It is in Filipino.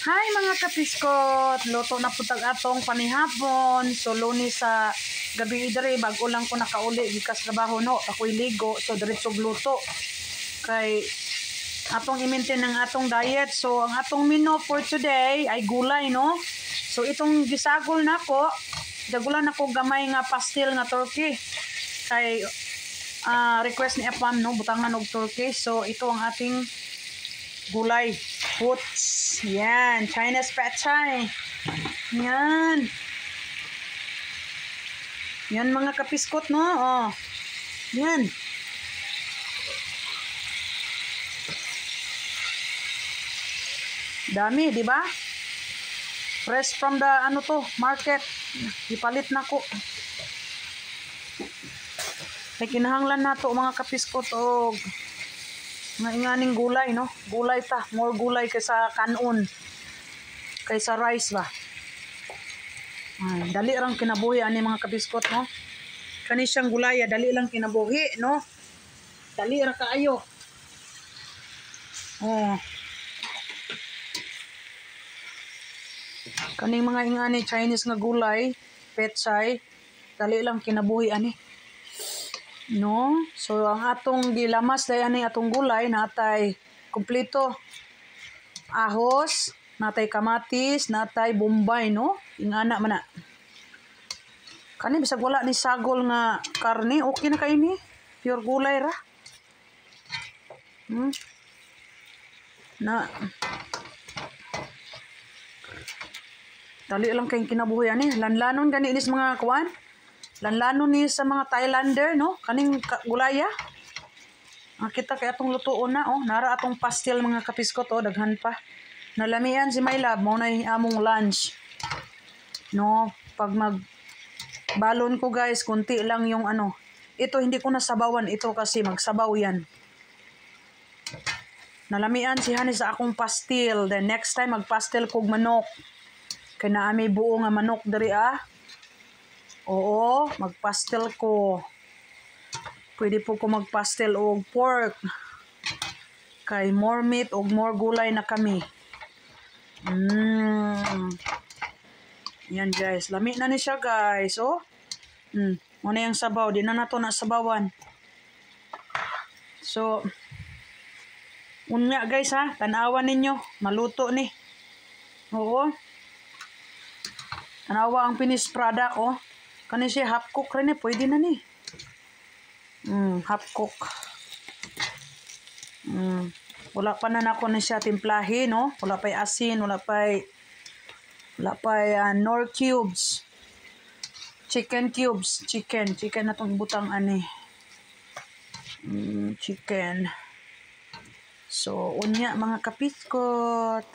Hi mga kapiskot, luto na putag atong panihapon. So Lunes sa gabi diri bago lang ko nakauli gikas trabaho no, ako'y ligo so diretsog luto. Kay atong i-maintain ang atong diet. So ang atong menu for today ay gulay no. So itong gisagol nako, dagulan ako gamay nga pastil nga turkey. Kay request ni Apam no, butangan og turkey. So ito ang ating gulay, puts. Yan, Chinese pad thai. Yan. Yan mga kapiskot no. Oh. Yan. Dami, di ba? Fresh from the market. Ipalit na ko. Kay kinahanglan nato mga kapiskot og nga inganing gulay no, gulay ta, more gulay kaysa kanon, kaysa rice ba. Dali lang kinabuhi ani mga kabiskot no, kani siyang gulay dali lang kinabuhi no, dali ra kaayo. Kaning mga ingani Chinese nga gulay, pechay, dali lang kinabuhi ani no. So ang atong gilamas day ani atong gulay natay kumpleto, ahos, natay kamatis, natay bombay no, ingana man na. Kani bisag wala ni sagol nga karne, okay na kay ni pure gulay ra. Na dali lang kay kinabuhi ani, lanlanon gani inis mga kuan. Lanlanon ni sa mga Thailander no, kaning gulaya. Kita kay atong lutuon na nara atong pastil mga kapiskot daghan pa. Nalamian si my love mo na among lunch. No, pag balon ko guys, kunti lang yung ito hindi ko nasabawan ito kasi magsabaw yan. Nalamian si Hani sa akong pastil. Then next time magpastil kog manok. Kay naami buo nga manok diri Oo, magpastel ko. Pwede po ko magpastel og pork. Kay more meat og more gulay na kami. Yan guys, lami na ni siya guys. Muna yung sabaw, di na nato nasabawan. So, unya guys tanawan ninyo, maluto ni. Oo. Tanawa ang finished product Kani siya half cook rin pwede na ni. Half cook. Wala pa na nako na siya timplahe no. Wala pa asin, wala pa nor cubes. Chicken cubes, chicken na tong butang chicken. So unya mga kapiskot.